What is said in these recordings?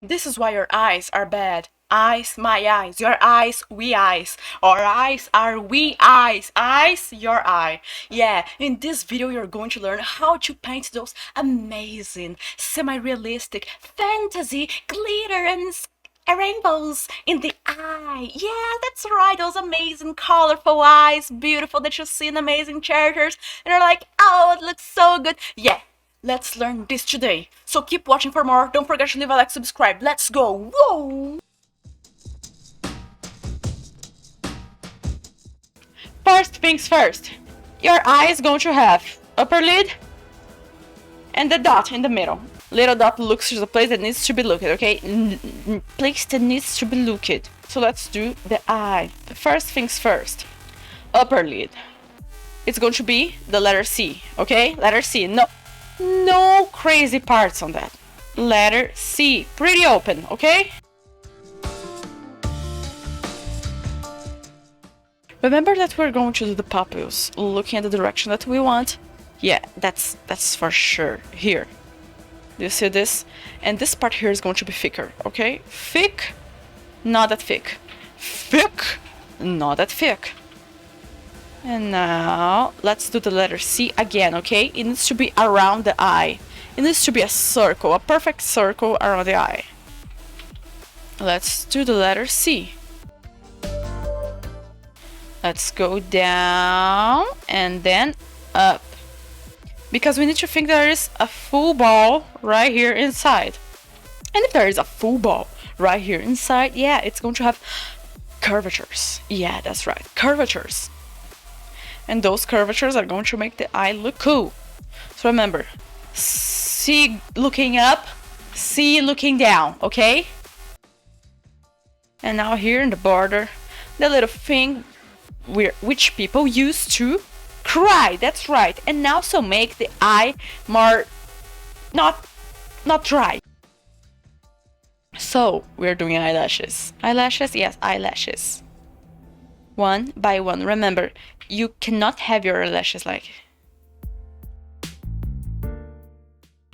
This is why your eyes are bad. Eyes, my eyes. Your eyes, we eyes. Our eyes are we eyes. Eyes, your eye. Yeah, in this video you're going to learn how to paint those amazing, semi-realistic, fantasy, glitter and rainbows in the eye. Yeah, that's right. Those amazing, colorful eyes. Beautiful that you see in amazing characters. And you're like, oh, it looks so good. Yeah. Let's learn this today. So keep watching for more. Don't forget to leave a like, subscribe. Let's go. Whoa! First things first. Your eye is going to have upper lid and the dot in the middle. Little dot looks to the place that needs to be looked, okay? Place that needs to be looked. So let's do the eye. First things first. Upper lid. It's going to be the letter C, okay? Letter C. No crazy parts on that. Letter C. Pretty open, okay? Remember that we're going to do the pupils looking at the direction that we want? Yeah, that's for sure. Here. Do you see this? And this part here is going to be thicker, okay? Thick, not that thick. Thick, not that thick. And now, let's do the letter C again, okay? It needs to be around the eye. It needs to be a circle, a perfect circle around the eye. Let's do the letter C. Let's go down and then up. Because we need to think there is a full ball right here inside. And if there is a full ball right here inside, yeah, it's going to have curvatures. Yeah, that's right, curvatures. And those curvatures are going to make the eye look cool. So remember, C looking up, C looking down, okay? And now here in the border, the little thing which people use to cry, that's right. And now so make the eye more, not dry. So we're doing eyelashes. Eyelashes, yes, eyelashes. One by one. Remember, you cannot have your eyelashes like...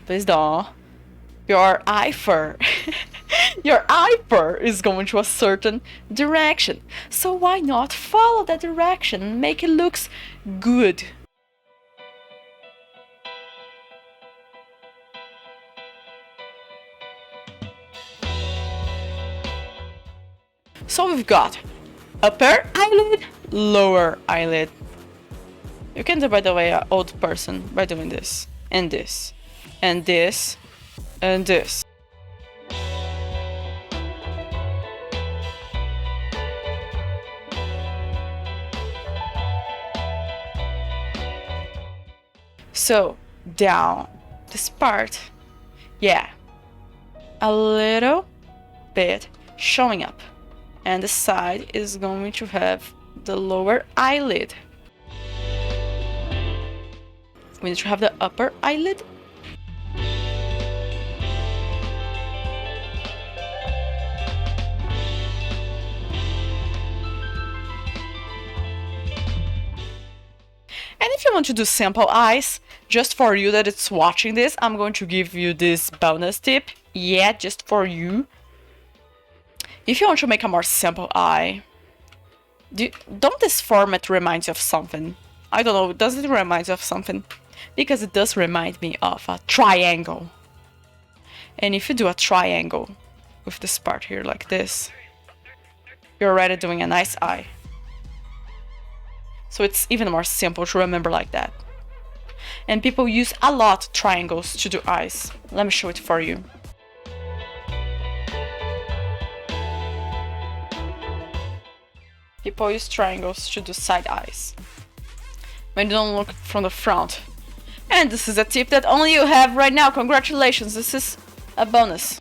Please don't. Your eye fur. Your eye fur is going to a certain direction. So why not follow that direction and make it look good? So we've got upper eyelid, lower eyelid. You can do, by the way, an old person by doing this, and this, and this, and this. So, down this part, yeah, a little bit showing up. And the side is going to have the lower eyelid. We need to have the upper eyelid. And if you want to do sample eyes, just for you that it's watching this, I'm going to give you this bonus tip. Yeah, just for you. If you want to make a more simple eye, don't this format remind you of something? I don't know, does it remind you of something? Because it does remind me of a triangle. And if you do a triangle with this part here like this, you're already doing a nice eye. So it's even more simple to remember like that. And people use a lot triangles to do eyes. Let me show it for you. People use triangles to do side eyes when you don't look from the front. And this is a tip that only you have right now. Congratulations, this is a bonus.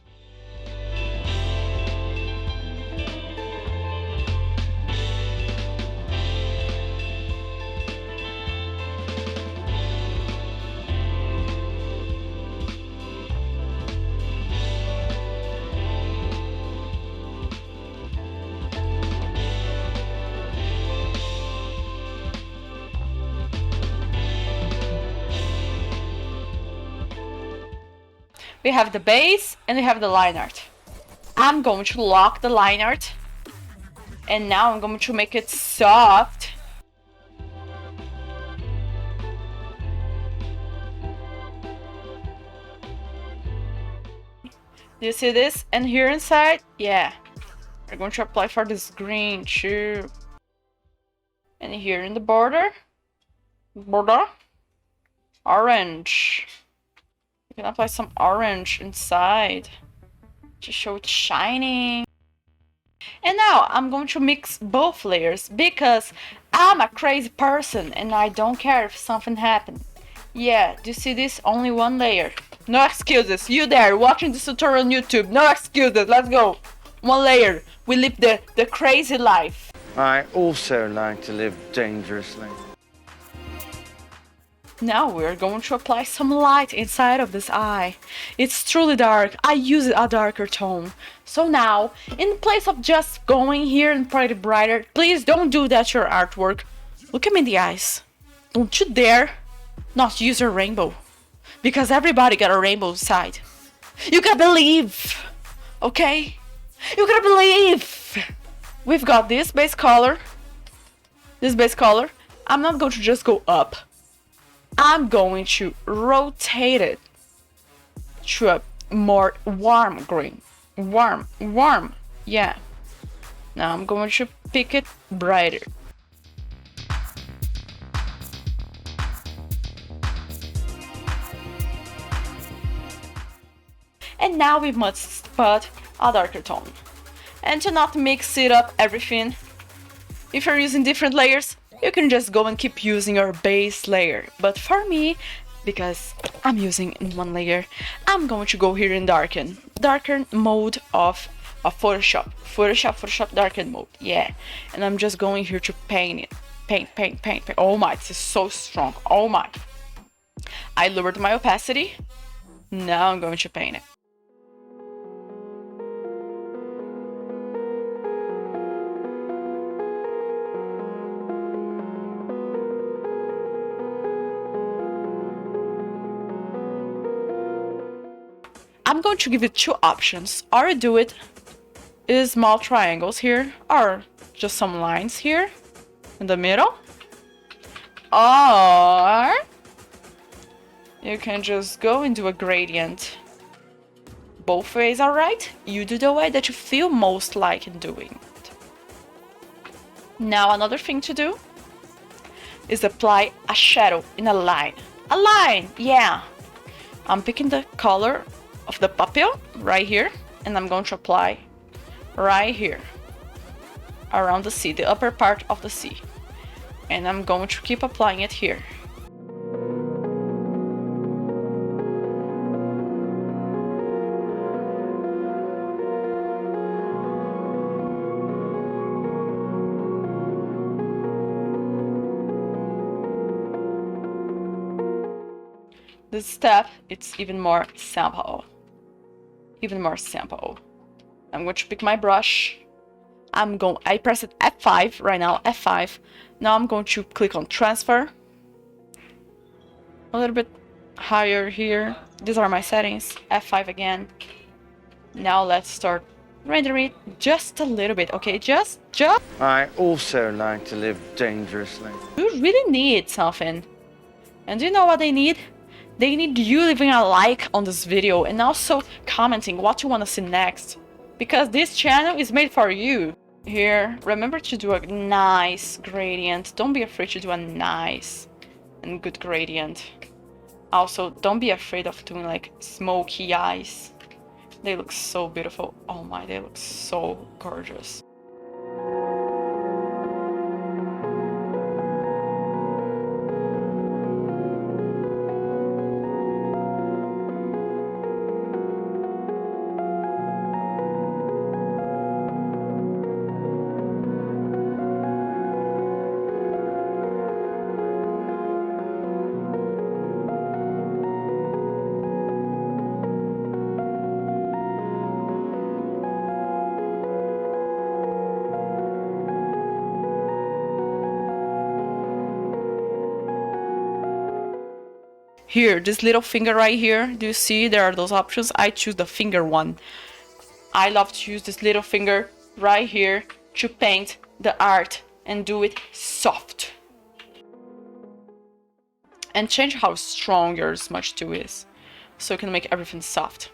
We have the base and we have the line art. I'm going to lock the line art. And now I'm going to make it soft. Do you see this? And here inside, yeah, we're going to apply for this green too. And here in the border, orange. You can apply some orange inside to show it shining. And now I'm going to mix both layers because I'm a crazy person and I don't care if something happens. Yeah, do you see this? Only one layer. No excuses. You there watching this tutorial on YouTube. No excuses. Let's go. One layer. We live the crazy life. I also like to live dangerously. Now we're going to apply some light inside of this eye. It's truly dark. I use a darker tone. So now, in place of just going here and pretty brighter, please don't do that to your artwork. Look at me in the eyes. Don't you dare not use your rainbow. Because everybody got a rainbow side. You gotta believe. Okay? You gotta believe. We've got this base color. This base color. I'm not going to just go up. I'm going to rotate it to a more warm green. Warm. Yeah. Now I'm going to pick it brighter. And now we must put a darker tone. And to not mix it up everything, if you're using different layers, you can just go and keep using your base layer. But for me, because I'm using in one layer, I'm going to go here in darken mode of Photoshop. Photoshop darken mode, yeah. And I'm just going here to paint it. Paint. Oh my, this is so strong. Oh my. I lowered my opacity. Now I'm going to paint it. I'm going to give you two options. Or you do it is small triangles here, or just some lines here in the middle. Or you can just go and do a gradient. Both ways are right. You do the way that you feel most like in doing it. Now another thing to do is apply a shadow in a line. A line, yeah. I'm picking the color of the pupil right here, and I'm going to apply right here around the C, the upper part of the C, and I'm going to keep applying it here. This step, it's even more simple. I'm going to pick my brush. I press it F5 right now, F5. Now I'm going to click on transfer. A little bit higher here. These are my settings. F5 again. Now let's start rendering it just a little bit, okay? Just. I also like to live dangerously. You really need something. And do you know what they need? They need you leaving a like on this video and also commenting what you want to see next. Because this channel is made for you. Here, remember to do a nice gradient. Don't be afraid to do a nice and good gradient. Also, don't be afraid of doing like smoky eyes. They look so beautiful. Oh my, they look so gorgeous. Here, this little finger right here, do you see there are those options? I choose the finger one. I love to use this little finger right here to paint the art and do it soft. And change how strong your smudge tool is, so you can make everything soft.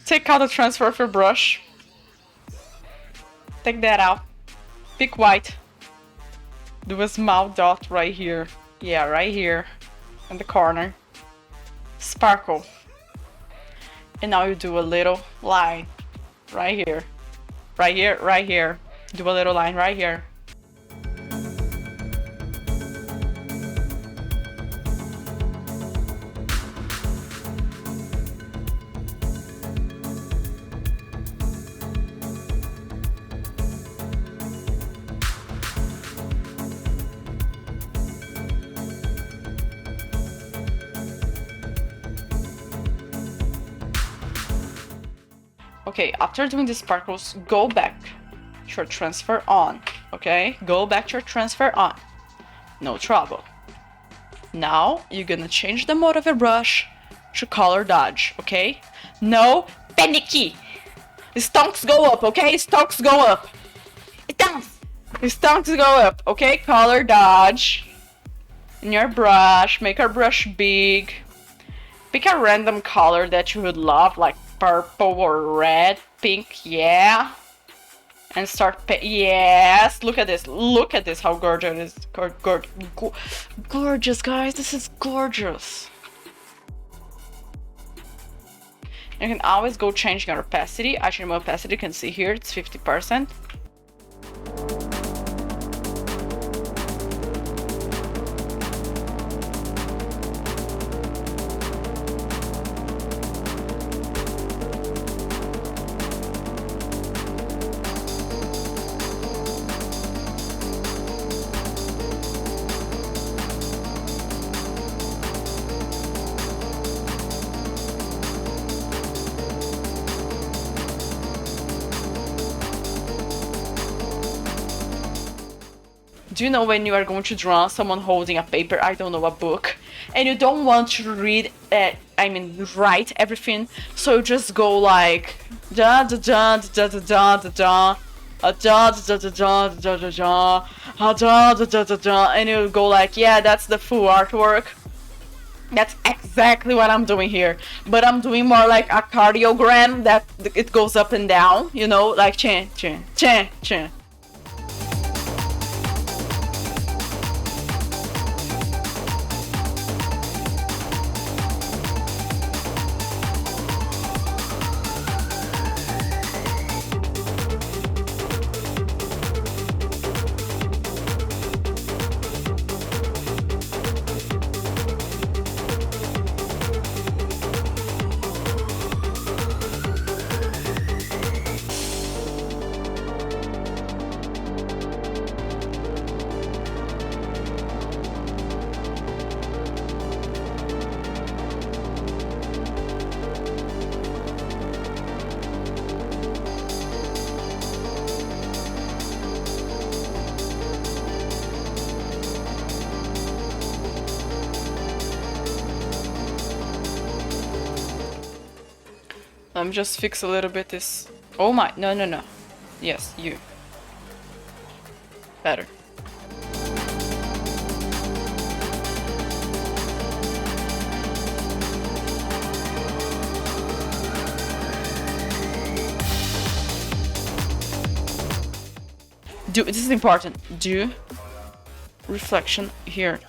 Take out the transfer of your brush. Take that out. Pick white. Do a small dot right here. Yeah, right here. In the corner. Sparkle. And now you do a little line. Right here. Right here, right here. Do a little line right here. Okay, after doing the sparkles, go back to your transfer on, okay? Go back to your transfer on, no trouble. Now, you're gonna change the mode of your brush to color dodge, okay? No panicky! Stonks go up, okay? Stonks go up! Stonks go up, okay? Color dodge. In your brush, make your brush big. Pick a random color that you would love, like purple or red, pink, yeah. And start, yes, look at this, how gorgeous it is. Gorgeous, guys, this is gorgeous. You can always go change your opacity. Actually, my opacity, you can see here, it's 50%. Do you know when you are going to draw someone holding a paper, I don't know, a book, and you don't want to read, write everything, so you just go like da da da da da da da da da da da da da da da da da, and you go like, yeah, that's the full artwork. That's exactly what I'm doing here, but I'm doing more like a cardiogram that it goes up and down, you know, like chan chan chan chan. Let me just fix a little bit this. Oh my, no, no, no. Yes, you. Better. This is important. Do reflection here.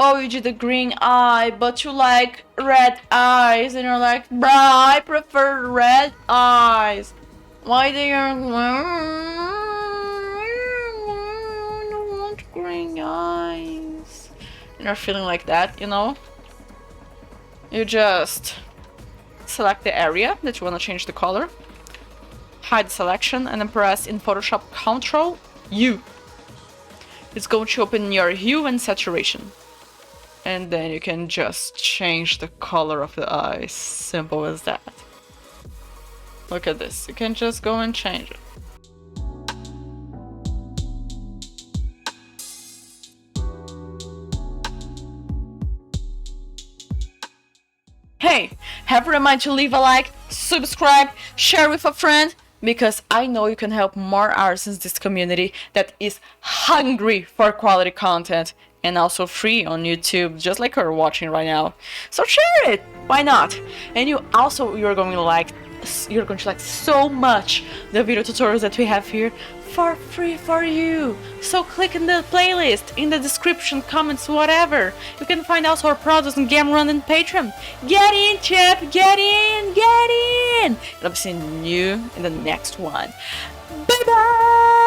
Oh, you did the green eye, but you like red eyes, and you're like, bruh, I prefer red eyes. Why do you want green eyes? And you're feeling like that, you know? You just select the area that you want to change the color, hide selection, and then press in Photoshop Ctrl U. It's going to open your hue and saturation. And then you can just change the color of the eyes. Simple as that. Look at this. You can just go and change it. Hey, have a reminder to leave a like, subscribe, share with a friend, because I know you can help more artists in this community that is hungry for quality content. And also free on YouTube, just like you're watching right now. So share it, why not? And you're going to like so much the video tutorials that we have here for free for you. So click in the playlist, in the description, comments, whatever. You can find also our products on GameRun and Patreon. Get in, champ, get in, get in. And I'll be seeing you in the next one. Bye bye.